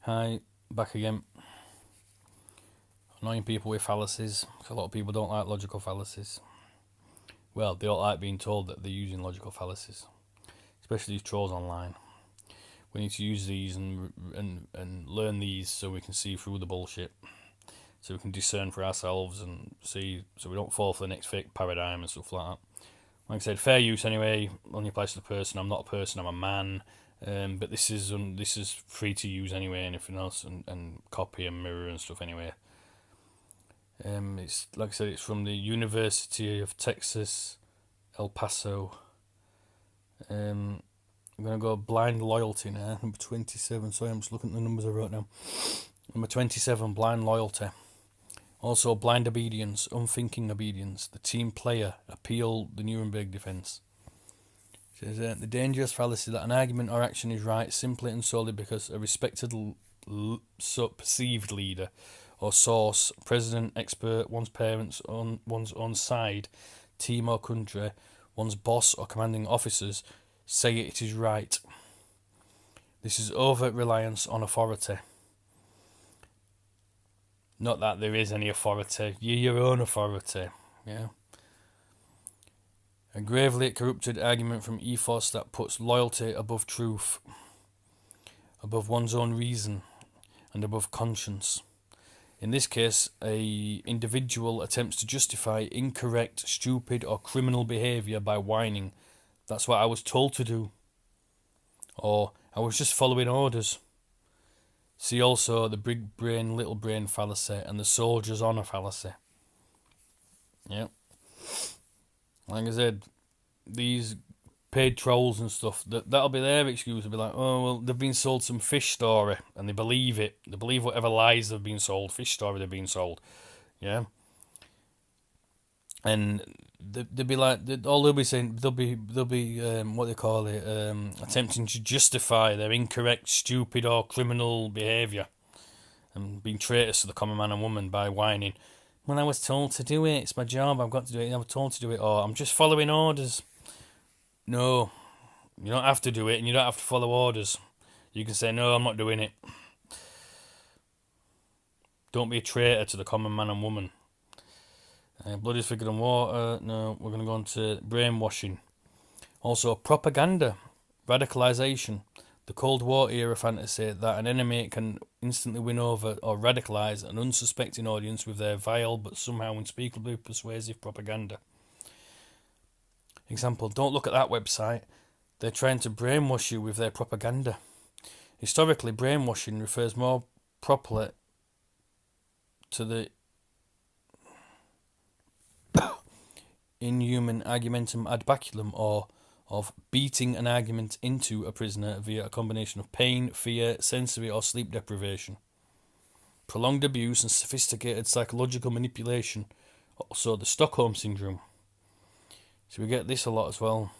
Hi, back again. Annoying people with fallacies. A lot of people don't like logical fallacies. Well, they don't like being told that they're using logical fallacies, especially these trolls online. We need to use these and learn these so we can see through the bullshit, so we can discern for ourselves and see, so we don't fall for the next fake paradigm and stuff like that. Like I said, fair use anyway. Only applies to the person. I'm not a person. I'm a man. But this is free to use anyway. Anything else and copy and mirror and stuff anyway. It's like I said, it's from the University of Texas, El Paso. I'm gonna go blind loyalty now. Number 27. Sorry, I'm just looking at the numbers I wrote down. Number 27, blind loyalty. Also, blind obedience, unthinking obedience. The team player appeal the Nuremberg defense. It says the dangerous fallacy that an argument or action is right simply and solely because a respected perceived leader or source, president, expert, one's parents, on one's own side, team or country, one's boss or commanding officers say it is right. This is overt reliance on authority. Not that there is any authority, you're your own authority, yeah. A gravely corrupted argument from ethos that puts loyalty above truth, above one's own reason, and above conscience. In this case, a individual attempts to justify incorrect, stupid, or criminal behaviour by whining, "That's what I was told to do," or "I was just following orders." See also the big brain, little brain fallacy and the soldier's honour fallacy. Yeah. Like I said, these paid trolls and stuff, that'll be their excuse. They'll be like, "Oh, well, they've been sold some fish story," and they believe it. They believe whatever lies they've been sold, fish story they've been sold. Yeah. And they'll be like, all they'll be saying, they'll be what they call it, attempting to justify their incorrect, stupid, or criminal behaviour, and being traitors to the common man and woman by whining, "Well, I was told to do it. It's my job. I've got to do it. I was told to do it," or "I'm just following orders." No, you don't have to do it, and you don't have to follow orders. You can say, "No, I'm not doing it." Don't be a traitor to the common man and woman. Blood is thicker than water. No, we're going to go on to brainwashing. Also, propaganda, radicalisation. The Cold War era fantasy that an enemy can instantly win over or radicalise an unsuspecting audience with their vile but somehow unspeakably persuasive propaganda. Example, "Don't look at that website. They're trying to brainwash you with their propaganda." Historically, brainwashing refers more properly to the inhuman argumentum ad baculum, or of beating an argument into a prisoner via a combination of pain, fear, sensory or sleep deprivation, prolonged abuse and sophisticated psychological manipulation. Also, the Stockholm Syndrome. So we get this a lot as well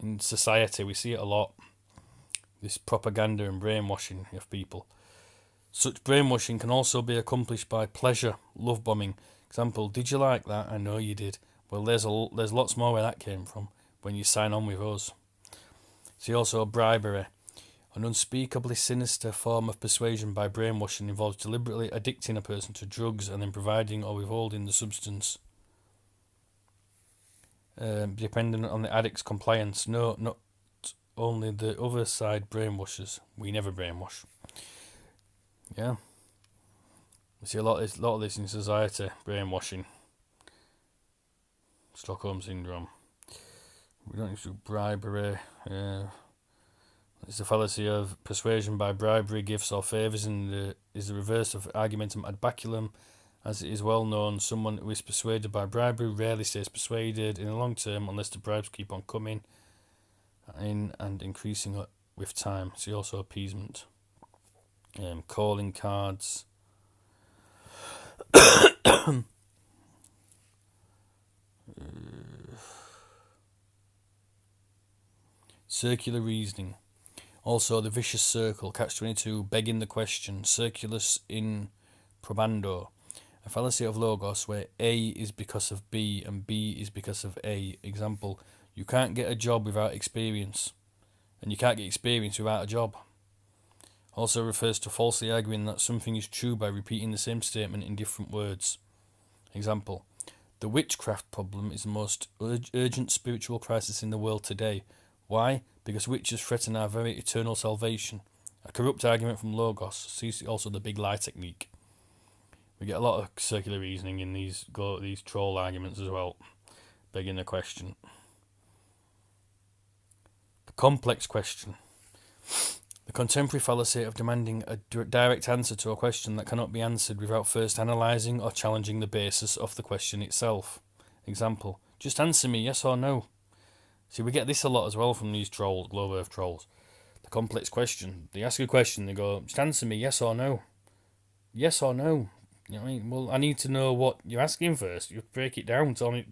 in society. We see it a lot, this propaganda and brainwashing of people. Such brainwashing can also be accomplished by pleasure, love bombing. Example, "Did you like that? I know you did. Well, there's lots more where that came from when you sign on with us." See also bribery. An unspeakably sinister form of persuasion by brainwashing involves deliberately addicting a person to drugs and then providing or withholding the substance, depending on the addict's compliance. No, not only the other side brainwashers. We never brainwash. Yeah. We see a lot of this in society, brainwashing. Stockholm Syndrome. We don't need to do bribery. It's the fallacy of persuasion by bribery, gifts or favours, and is the reverse of argumentum ad baculum. As it is well known, someone who is persuaded by bribery rarely stays persuaded in the long term unless the bribes keep on coming in and increasing with time. See also appeasement. Calling cards. Circular reasoning. Also the vicious circle, catch-22, begging the question, circulus in probando. A fallacy of logos where A is because of B and B is because of A. Example, "You can't get a job without experience," and you can't get experience without a job. Also refers to falsely arguing that something is true by repeating the same statement in different words. Example: the witchcraft problem is the most urgent spiritual crisis in the world today. Why? Because witches threaten our very eternal salvation. A corrupt argument from Logos. See also the big lie technique. We get a lot of circular reasoning in these troll arguments as well, begging the question. The complex question. The contemporary fallacy of demanding a direct answer to a question that cannot be answered without first analysing or challenging the basis of the question itself. Example: just answer me yes or no. See, we get this a lot as well from these trolls, Globe Earth trolls. The complex question. They ask a question, they go, just answer me yes or no. Yes or no. You know what I mean? Well, I need to know what you're asking first. You break it down. Tell me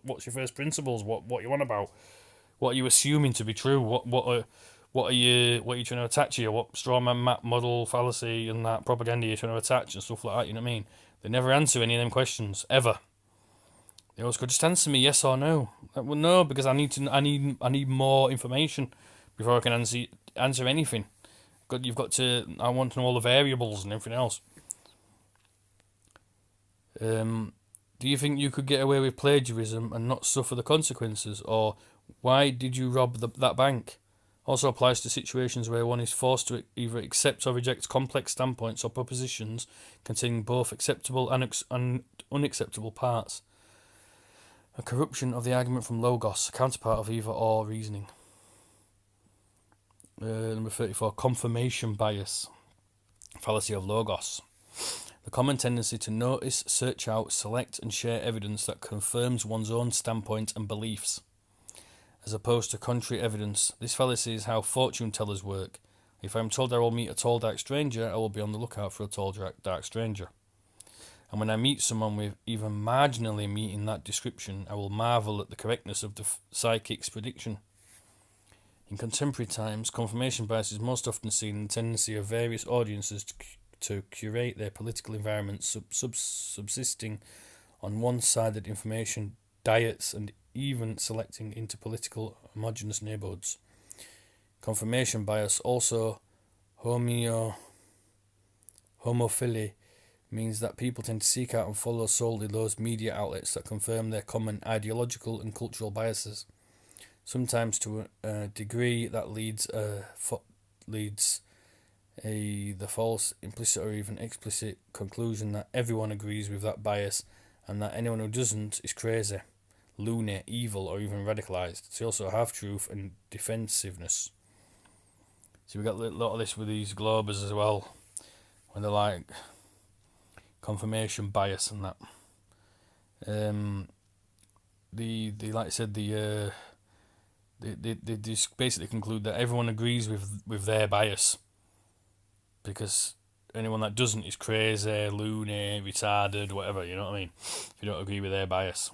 what's your first principles. What you want about? What are you assuming to be true? What are you trying to attach here? What strawman map model fallacy and that propaganda you're trying to attach and stuff like that? You know what I mean? They never answer any of them questions ever. They always go, just answer me yes or no. Well, no, because I need more information before I can answer anything. I want to know all the variables and everything else. Do you think you could get away with plagiarism and not suffer the consequences? Or why did you rob that bank? Also applies to situations where one is forced to either accept or reject complex standpoints or propositions containing both acceptable and unacceptable parts. A corruption of the argument from Logos, a counterpart of either or reasoning. Number 34, confirmation bias, fallacy of Logos. The common tendency to notice, search out, select and share evidence that confirms one's own standpoint and beliefs, as opposed to contrary evidence. This fallacy is how fortune tellers work. If I am told I will meet a tall dark stranger, I will be on the lookout for a tall dark stranger. And when I meet someone with even marginally meeting that description, I will marvel at the correctness of the psychic's prediction. In contemporary times, confirmation bias is most often seen in the tendency of various audiences to curate their political environment, subsisting on one-sided information diets and even selecting into political homogeneous neighbourhoods. Confirmation bias, also homophily, means that people tend to seek out and follow solely those media outlets that confirm their common ideological and cultural biases, sometimes to a degree that leads the false, implicit or even explicit conclusion that everyone agrees with that bias and that anyone who doesn't is crazy, loony, evil or even radicalised. It's also half-truth and defensiveness. So we got a lot of this with these Globers as well, when they're like confirmation bias and that. They like I said, they just basically conclude that everyone agrees with their bias, because anyone that doesn't is crazy, loony, retarded, whatever, you know what I mean, if you don't agree with their bias.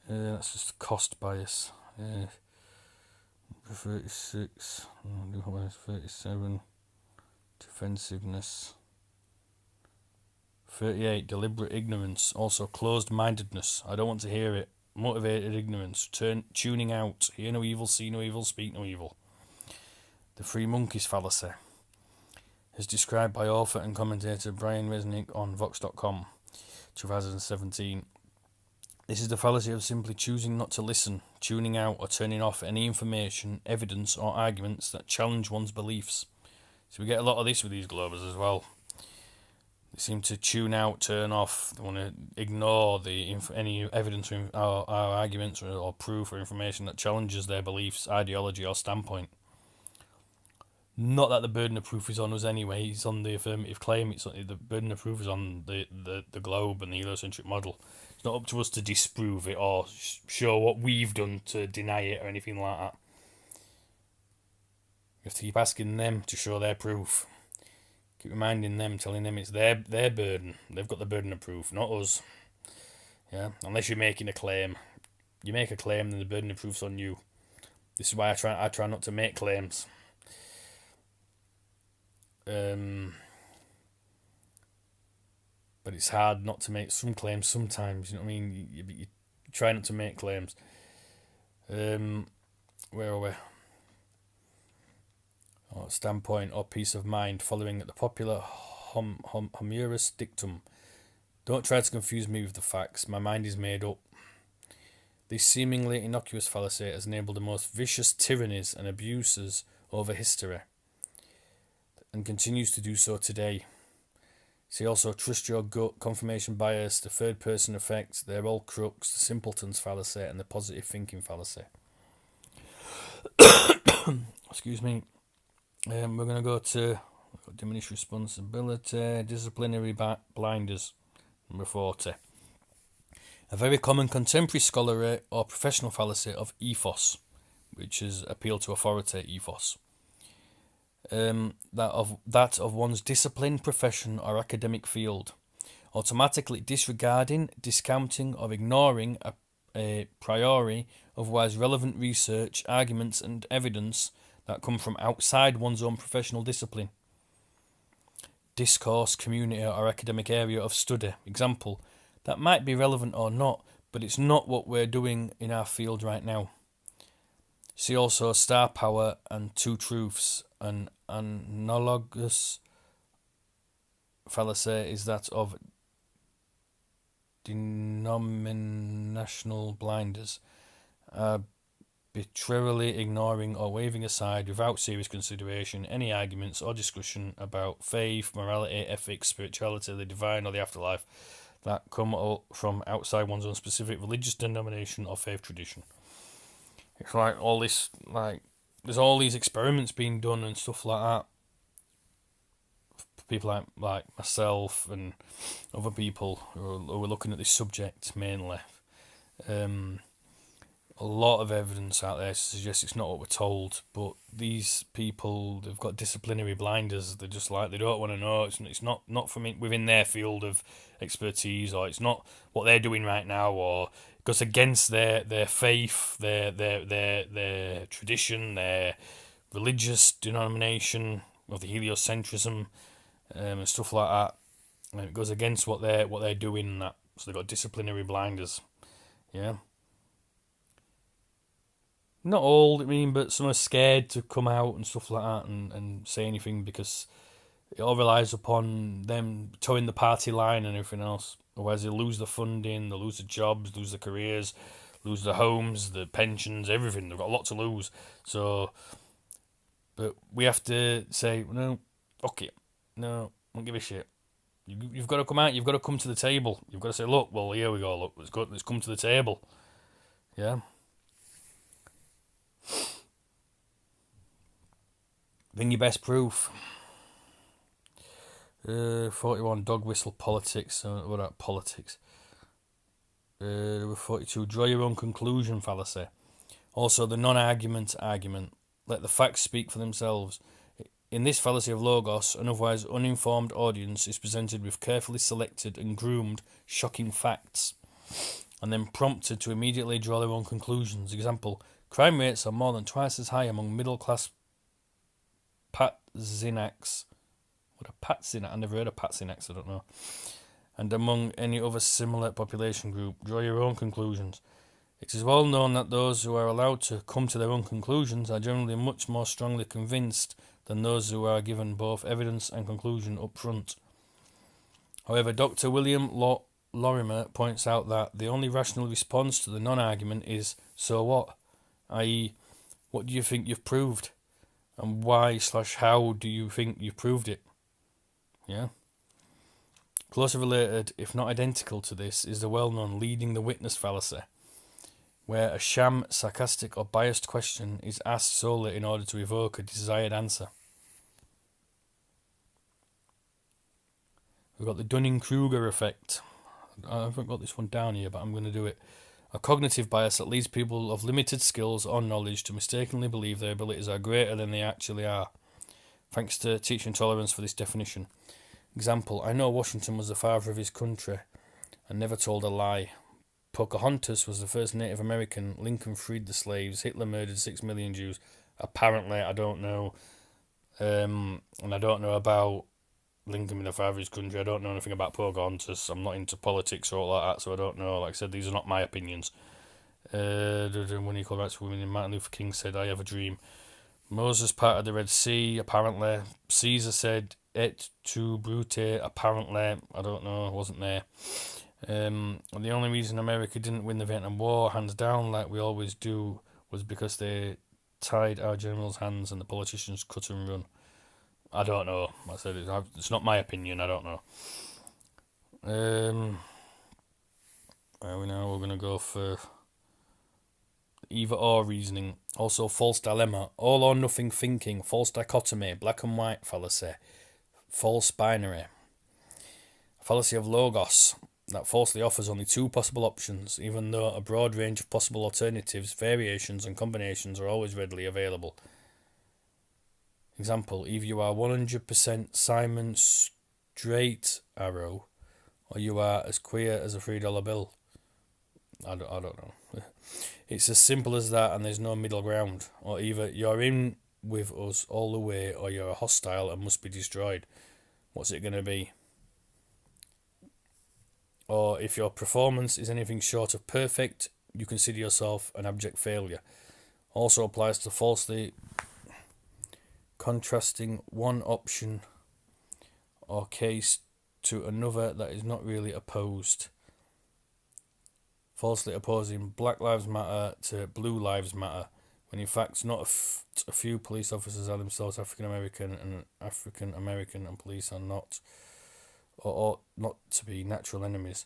That's just cost bias. 36, 37, defensiveness. 38, deliberate ignorance, also closed-mindedness. I don't want to hear it. Motivated ignorance, tuning out, hear no evil, see no evil, speak no evil. The Three Monkeys fallacy, as described by author and commentator Brian Resnick on Vox.com, 2017. This is the fallacy of simply choosing not to listen, tuning out or turning off any information, evidence or arguments that challenge one's beliefs. So we get a lot of this with these Globers as well. They seem to tune out, turn off, they want to ignore any evidence or arguments or proof or information that challenges their beliefs, ideology or standpoint. Not that the burden of proof is on us anyway, it's on the affirmative claim, the burden of proof is on the globe and the heliocentric model. It's not up to us to disprove it or show what we've done to deny it or anything like that. We have to keep asking them to show their proof. Keep reminding them, telling them it's their burden. They've got the burden of proof, not us. Yeah, unless you're making a claim. You make a claim, then the burden of proof's on you. This is why I try not to make claims. But it's hard not to make some claims sometimes, you know what I mean? You try not to make claims. Where are we? or standpoint or peace of mind, following the popular humorous dictum. Don't try to confuse me with the facts. My mind is made up. This seemingly innocuous fallacy has enabled the most vicious tyrannies and abuses over history, and continues to do so today. See also trust your gut, confirmation bias, the third person effect, they're all crooks, the simpleton's fallacy, and the positive thinking fallacy. Excuse me. We're going to go to diminished responsibility, disciplinary blinders, number 40. A very common contemporary scholarly or professional fallacy of ethos, which is appeal to authority ethos. That of one's discipline, profession, or academic field, automatically disregarding, discounting, or ignoring a priori otherwise relevant research, arguments, and evidence that come from outside one's own professional discipline, discourse, community, or academic area of study. Example, that might be relevant or not, but it's not what we're doing in our field right now. See also star power and two truths. An analogous fallacy is that of denominational blinders, arbitrarily ignoring or waving aside without serious consideration any arguments or discussion about faith, morality, ethics, spirituality, the divine, or the afterlife that come from outside one's own specific religious denomination or faith tradition. It's like all this, like, there's all these experiments being done and stuff like that. People like myself and other people who are looking at this subject mainly. A lot of evidence out there suggests it's not what we're told, but these people, they've got disciplinary blinders. They're just like, they don't want to know. It's not from within their field of expertise, or it's not what they're doing right now, or it goes against their faith, their tradition, their religious denomination of the heliocentrism, and stuff like that. And it goes against what they're doing and that. So they've got disciplinary blinders. Yeah. Not all, I mean, but some are scared to come out and stuff like that and say anything, because it all relies upon them towing the party line and everything else. Otherwise they'll lose the funding, they'll lose the jobs, lose the careers, lose the homes, the pensions, everything. They've got a lot to lose. So, but we have to say, no, okay, no, don't give a shit. You've got to come out, you've got to come to the table. You've got to say, look, well, here we go, look, let's come to the table. Yeah. Bring your best proof. 41, dog whistle politics. What about politics? 42, draw your own conclusion fallacy. Also, the non-argument argument. Let the facts speak for themselves. In this fallacy of logos, an otherwise uninformed audience is presented with carefully selected and groomed shocking facts, and then prompted to immediately draw their own conclusions. Example, crime rates are more than twice as high among middle-class Patzinacs. What a Patzinac? I never heard of Patzinacs, I don't know. And among any other similar population group. Draw your own conclusions. It is well known that those who are allowed to come to their own conclusions are generally much more strongly convinced than those who are given both evidence and conclusion up front. However, Dr. William Lorimer points out that the only rational response to the non-argument is, so what? I.e., what do you think you've proved? And why/how do you think you've proved it? Yeah. Closely related, if not identical to this, is the well-known leading the witness fallacy, where a sham, sarcastic, or biased question is asked solely in order to evoke a desired answer. We've got the Dunning-Kruger effect. I haven't got this one down here, but I'm going to do it. A cognitive bias that leads people of limited skills or knowledge to mistakenly believe their abilities are greater than they actually are. Thanks to teaching tolerance for this definition. Example, I know Washington was the father of his country and never told a lie. Pocahontas was the first Native American. Lincoln freed the slaves. Hitler murdered 6 million Jews. Apparently, I don't know. And I don't know about Lincoln being the father of his country. I don't know anything about Pocahontas. I'm not into politics or all like that, so I don't know. Like I said, these are not my opinions. When equal rights for women, Martin Luther King said, I have a dream. Moses parted the Red Sea, apparently. Caesar said, et tu, Brute, apparently. I don't know, I wasn't there. The only reason America didn't win the Vietnam War, hands down, like we always do, was because they tied our generals' hands and the politicians cut and run. I don't know. I said it's not my opinion. I don't know. Where are we now? We're going to go for either or reasoning. Also, false dilemma. All or nothing thinking. False dichotomy. Black and white fallacy. False binary. Fallacy of logos. That falsely offers only two possible options, even though a broad range of possible alternatives, variations, and combinations are always readily available. Example, either you are 100% Simon Straight Arrow, or you are as queer as a $3 bill. I don't know. It's as simple as that, and there's no middle ground. Or either you're in with us all the way, or you're hostile and must be destroyed. What's it going to be? Or if your performance is anything short of perfect, you consider yourself an abject failure. Also applies to falsely contrasting one option or case to another that is not really opposed. Falsely opposing Black Lives Matter to Blue Lives Matter, when in fact not a few police officers are themselves African American, and African American and police are not, or ought not to be, natural enemies.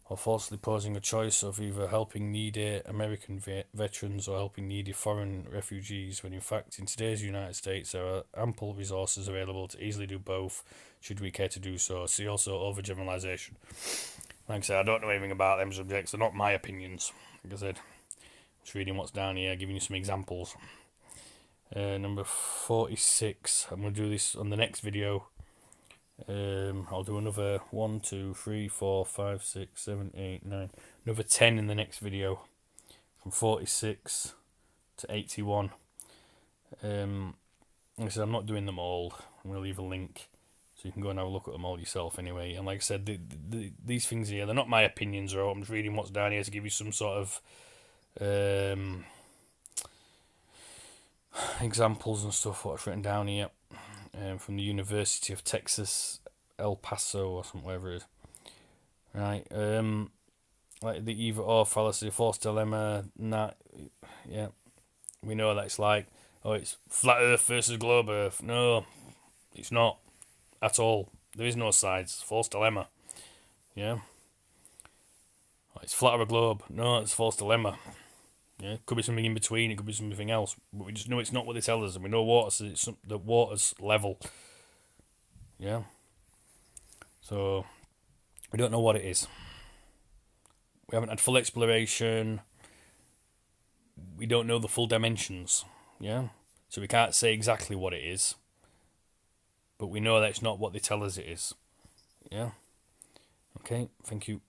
Or falsely posing a choice of either helping needy American veterans or helping needy foreign refugees, when in fact in today's United States there are ample resources available to easily do both, should we care to do so. See also overgeneralization. Like I said, I don't know anything about them subjects, they're not my opinions. Like I said, just reading what's down here, giving you some examples. Number 46, I'm going to do this on the next video. I'll do another 1, 2, 3, 4, 5, 6, 7, 8, 9, another 10 in the next video, from 46 to 81. Like I said, I'm not doing them all. I'm going to leave a link so you can go and have a look at them all yourself anyway. And like I said, these things here, they're not my opinions, or I'm just reading what's down here to give you some sort of examples and stuff, what's written down here. From the University of Texas, El Paso, or something, whatever it is. Right, like the either or fallacy, false dilemma, yeah. We know that it's like, oh, it's flat Earth versus globe Earth. No, it's not at all. There is no sides. False dilemma. Yeah. It's flat or a globe. No, it's false dilemma. Yeah, could be something in between. It could be something else. But we just know it's not what they tell us, and we know the water's level. Yeah. So we don't know what it is. We haven't had full exploration. We don't know the full dimensions. Yeah. So we can't say exactly what it is. But we know that it's not what they tell us it is. Yeah. Okay. Thank you.